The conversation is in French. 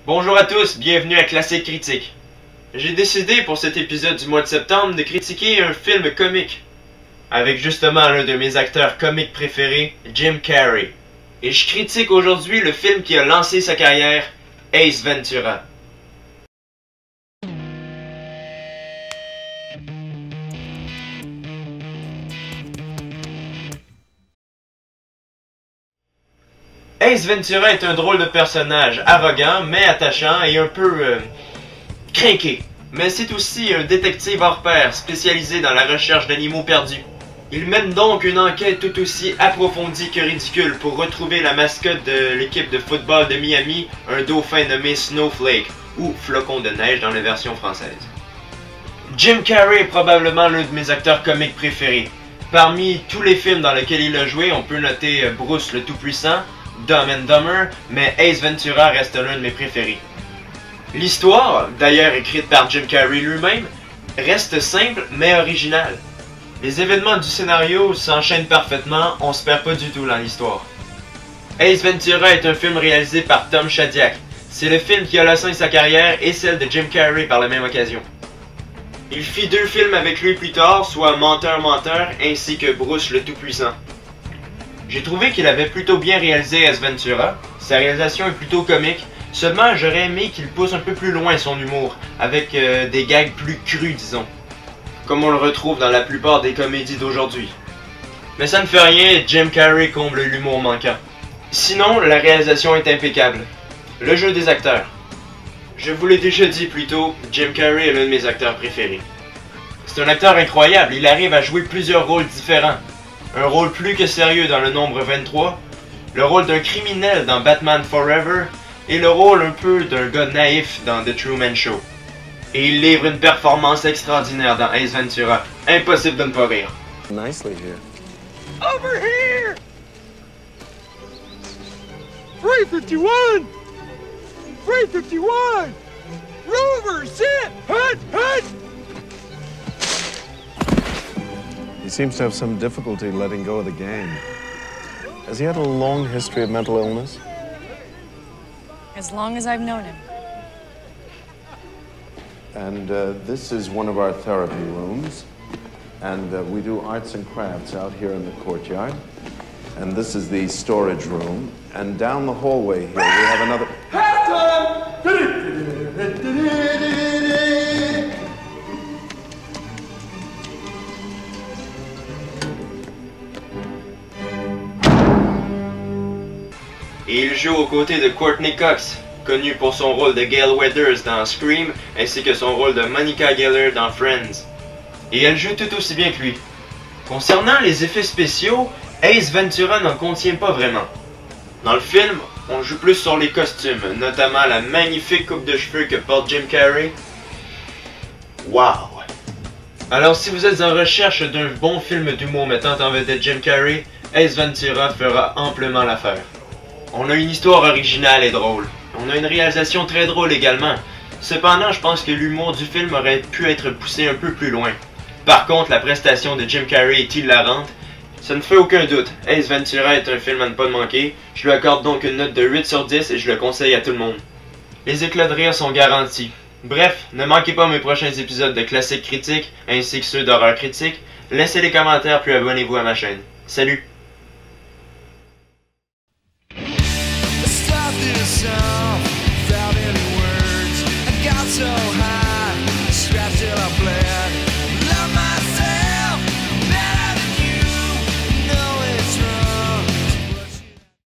Bonjour à tous, bienvenue à Classique Critique. J'ai décidé pour cet épisode du mois de septembre de critiquer un film comique, avec justement l'un de mes acteurs comiques préférés, Jim Carrey. Et je critique aujourd'hui le film qui a lancé sa carrière, Ace Ventura. Ace Ventura est un drôle de personnage, arrogant mais attachant et un peu crinqué. Mais c'est aussi un détective hors pair, spécialisé dans la recherche d'animaux perdus. Il mène donc une enquête tout aussi approfondie que ridicule pour retrouver la mascotte de l'équipe de football de Miami, un dauphin nommé Snowflake, ou Flocon de neige dans la version française. Jim Carrey est probablement l'un de mes acteurs comiques préférés. Parmi tous les films dans lesquels il a joué, on peut noter Bruce le Tout-Puissant, Dumb and Dumber, mais Ace Ventura reste l'un de mes préférés. L'histoire, d'ailleurs écrite par Jim Carrey lui-même, reste simple mais originale. Les événements du scénario s'enchaînent parfaitement, on se perd pas du tout dans l'histoire. Ace Ventura est un film réalisé par Tom Shadyac. C'est le film qui a lancé sa carrière et celle de Jim Carrey par la même occasion. Il fit 2 films avec lui plus tard, soit Menteur Menteur ainsi que Bruce le Tout-Puissant. J'ai trouvé qu'il avait plutôt bien réalisé Ace Ventura, sa réalisation est plutôt comique, seulement j'aurais aimé qu'il pousse un peu plus loin son humour, avec des gags plus crus disons, comme on le retrouve dans la plupart des comédies d'aujourd'hui. Mais ça ne fait rien, Jim Carrey comble l'humour manquant. Sinon, la réalisation est impeccable. Le jeu des acteurs. Je vous l'ai déjà dit plus tôt, Jim Carrey est l'un de mes acteurs préférés. C'est un acteur incroyable, il arrive à jouer plusieurs rôles différents. Un rôle plus que sérieux dans Le Nombre 23, le rôle d'un criminel dans Batman Forever, et le rôle un peu d'un gars naïf dans The Truman Show. Et il livre une performance extraordinaire dans Ace Ventura. Impossible de ne pas rire. Nicely here. Over here! 351! 351! Rover, sit! Hut! Hut! He seems to have some difficulty letting go of the game. Has he had a long history of mental illness? As long as I've known him. And this is one of our therapy rooms. And we do arts and crafts out here in the courtyard. And this is the storage room. And down the hallway here we have another... Et il joue aux côtés de Courtney Cox, connu pour son rôle de Gale Weathers dans Scream, ainsi que son rôle de Monica Geller dans Friends. Et elle joue tout aussi bien que lui. Concernant les effets spéciaux, Ace Ventura n'en contient pas vraiment. Dans le film, on joue plus sur les costumes, notamment la magnifique coupe de cheveux que porte Jim Carrey. Wow! Alors si vous êtes en recherche d'un bon film d'humour mettant en vedette Jim Carrey, Ace Ventura fera amplement l'affaire. On a une histoire originale et drôle. On a une réalisation très drôle également. Cependant, je pense que l'humour du film aurait pu être poussé un peu plus loin. Par contre, la prestation de Jim Carrey est hilarante. Ça ne fait aucun doute. Ace Ventura est un film à ne pas manquer. Je lui accorde donc une note de 8 sur 10 et je le conseille à tout le monde. Les éclats de rire sont garantis. Bref, ne manquez pas mes prochains épisodes de Classique Critique ainsi que ceux d'Horreur Critique. Laissez les commentaires puis abonnez-vous à ma chaîne. Salut! Without any words, I got so high, strapped till I bled.